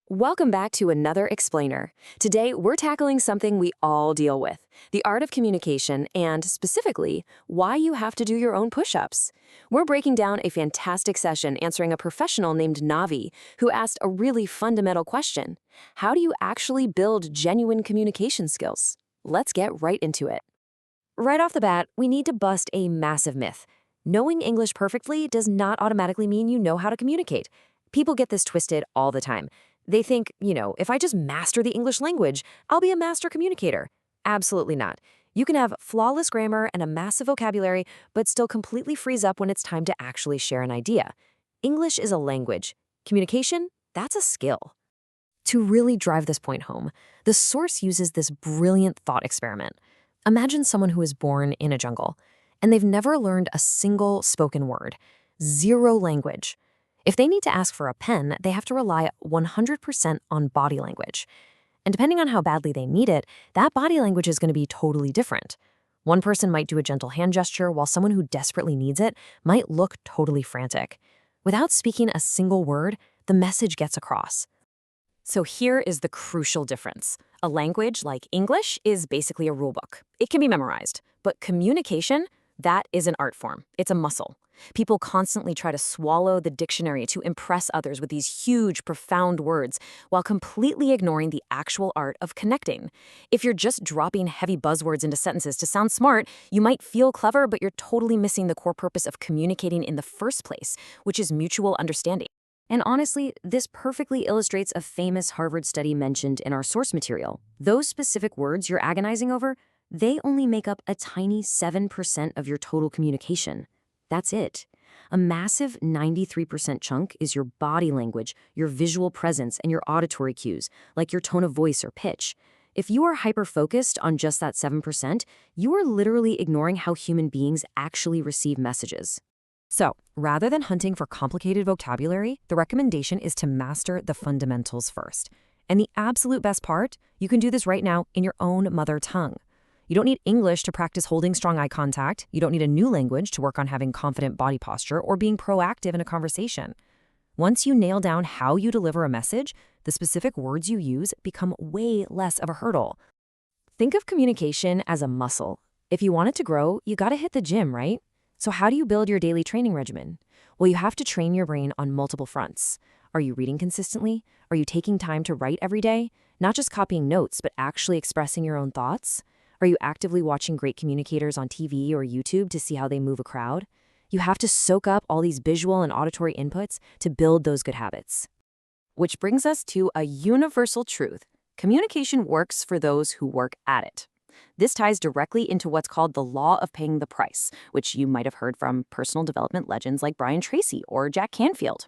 Welcome back to another Explainer. Today, we're tackling something we all deal with, the art of communication and, specifically, why you have to do your own push-ups. We're breaking down a fantastic session answering a professional named Navi, who asked a really fundamental question. How do you actually build genuine communication skills? Let's get right into it. Right off the bat, we need to bust a massive myth. Knowing English perfectly does not automatically mean you know how to communicate. People get this twisted all the time. They think, if I just master the English language, I'll be a master communicator. Absolutely not. You can have flawless grammar and a massive vocabulary, but still completely freeze up when it's time to actually share an idea. English is a language. Communication, that's a skill. To really drive this point home, the source uses this brilliant thought experiment. Imagine someone who is born in a jungle, and they've never learned a single spoken word, zero language. If they need to ask for a pen, they have to rely 100% on body language. And depending on how badly they need it, that body language is going to be totally different. One person might do a gentle hand gesture, while someone who desperately needs it might look totally frantic. Without speaking a single word, the message gets across. So here is the crucial difference. A language like English is basically a rulebook. It can be memorized, but communication, that is an art form. It's a muscle. People constantly try to swallow the dictionary to impress others with these huge, profound words, while completely ignoring the actual art of connecting. If you're just dropping heavy buzzwords into sentences to sound smart, you might feel clever, but you're totally missing the core purpose of communicating in the first place, which is mutual understanding. And honestly, this perfectly illustrates a famous Harvard study mentioned in our source material. Those specific words you're agonizing over, they only make up a tiny 7% of your total communication. That's it. A massive 93% chunk is your body language, your visual presence, and your auditory cues, like your tone of voice or pitch. If you are hyper-focused on just that 7%, you are literally ignoring how human beings actually receive messages. So, rather than hunting for complicated vocabulary, the recommendation is to master the fundamentals first. And the absolute best part, you can do this right now in your own mother tongue. You don't need English to practice holding strong eye contact. You don't need a new language to work on having confident body posture or being proactive in a conversation. Once you nail down how you deliver a message, the specific words you use become way less of a hurdle. Think of communication as a muscle. If you want it to grow, you gotta hit the gym, right? So how do you build your daily training regimen? Well, you have to train your brain on multiple fronts. Are you reading consistently? Are you taking time to write every day? Not just copying notes, but actually expressing your own thoughts? Are you actively watching great communicators on TV or YouTube to see how they move a crowd? You have to soak up all these visual and auditory inputs to build those good habits. Which brings us to a universal truth. Communication works for those who work at it. This ties directly into what's called the law of paying the price, which you might have heard from personal development legends like Brian Tracy or Jack Canfield.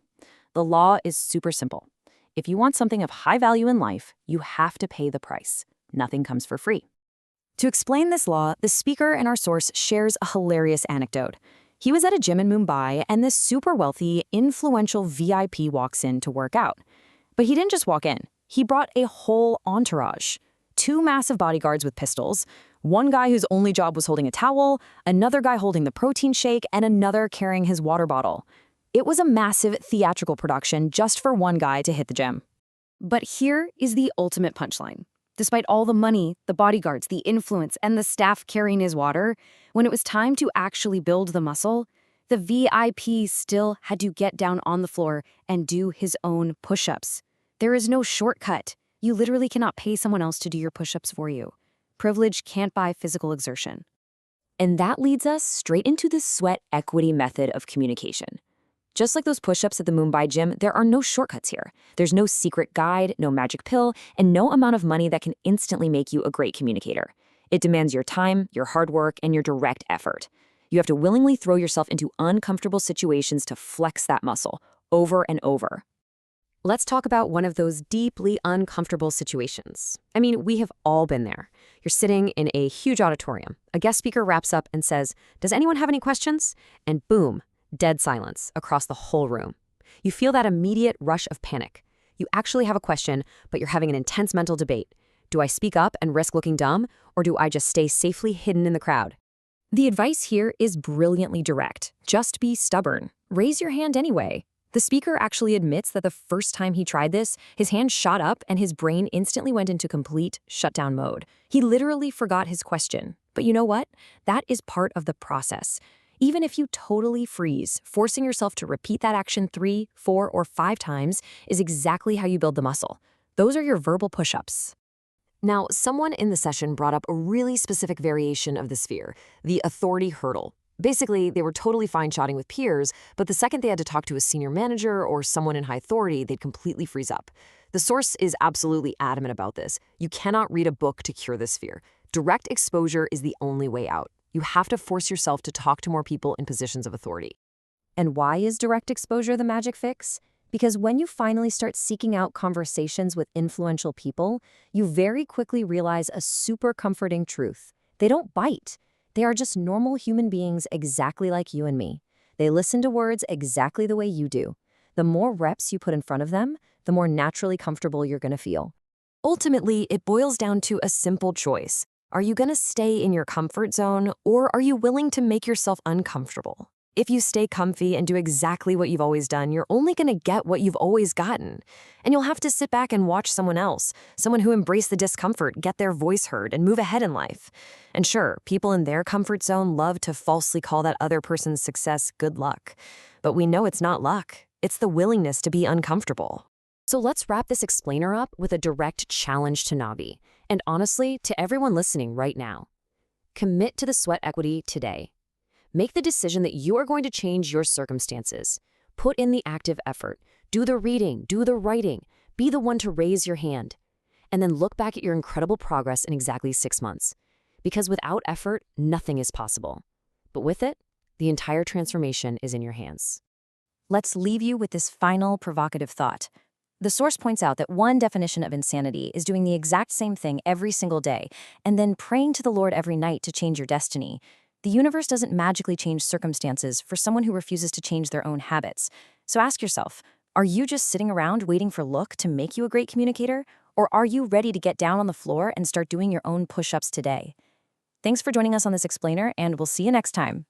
The law is super simple. If you want something of high value in life, you have to pay the price. Nothing comes for free. To explain this law, the speaker in our source shares a hilarious anecdote. He was at a gym in Mumbai, and this super wealthy, influential VIP walks in to work out. But he didn't just walk in. He brought a whole entourage. 2 massive bodyguards with pistols, one guy whose only job was holding a towel, another guy holding the protein shake, and another carrying his water bottle. It was a massive theatrical production just for one guy to hit the gym. But here is the ultimate punchline. Despite all the money, the bodyguards, the influence, and the staff carrying his water, when it was time to actually build the muscle, the VIP still had to get down on the floor and do his own push-ups. There is no shortcut. You literally cannot pay someone else to do your push-ups for you. Privilege can't buy physical exertion. And that leads us straight into the sweat equity method of communication. Just like those push-ups at the Mumbai gym, there are no shortcuts here. There's no secret guide, no magic pill, and no amount of money that can instantly make you a great communicator. It demands your time, your hard work, and your direct effort. You have to willingly throw yourself into uncomfortable situations to flex that muscle, over and over. Let's talk about one of those deeply uncomfortable situations. I mean, we have all been there. You're sitting in a huge auditorium. A guest speaker wraps up and says, "Does anyone have any questions?" And boom, dead silence across the whole room. You feel that immediate rush of panic. You actually have a question, but you're having an intense mental debate. Do I speak up and risk looking dumb, or do I just stay safely hidden in the crowd? The advice here is brilliantly direct. Just be stubborn. Raise your hand anyway. The speaker actually admits that the first time he tried this, his hand shot up and his brain instantly went into complete shutdown mode. He literally forgot his question. But you know what? That is part of the process. Even if you totally freeze, forcing yourself to repeat that action 3, 4, or 5 times is exactly how you build the muscle. Those are your verbal push-ups. Now, someone in the session brought up a really specific variation of the sphere, the authority hurdle. Basically, they were totally fine chatting with peers, but the second they had to talk to a senior manager or someone in high authority, they'd completely freeze up. The source is absolutely adamant about this. You cannot read a book to cure this fear. Direct exposure is the only way out. You have to force yourself to talk to more people in positions of authority. And why is direct exposure the magic fix? Because when you finally start seeking out conversations with influential people, you very quickly realize a super comforting truth. They don't bite. They are just normal human beings exactly like you and me. They listen to words exactly the way you do. The more reps you put in front of them, the more naturally comfortable you're going to feel. Ultimately, it boils down to a simple choice. Are you going to stay in your comfort zone, or are you willing to make yourself uncomfortable? If you stay comfy and do exactly what you've always done, you're only going to get what you've always gotten. And you'll have to sit back and watch someone else, someone who embraced the discomfort, get their voice heard, and move ahead in life. And sure, people in their comfort zone love to falsely call that other person's success good luck. But we know it's not luck. It's the willingness to be uncomfortable. So let's wrap this explainer up with a direct challenge to Navi. And honestly, to everyone listening right now. Commit to the sweat equity today. Make the decision that you are going to change your circumstances. Put in the active effort. Do the reading, do the writing. Be the one to raise your hand. And then look back at your incredible progress in exactly 6 months. Because without effort, nothing is possible. But with it, the entire transformation is in your hands. Let's leave you with this final provocative thought. The source points out that one definition of insanity is doing the exact same thing every single day and then praying to the Lord every night to change your destiny. The universe doesn't magically change circumstances for someone who refuses to change their own habits. So ask yourself, are you just sitting around waiting for luck to make you a great communicator? Or are you ready to get down on the floor and start doing your own push-ups today? Thanks for joining us on this explainer, and we'll see you next time.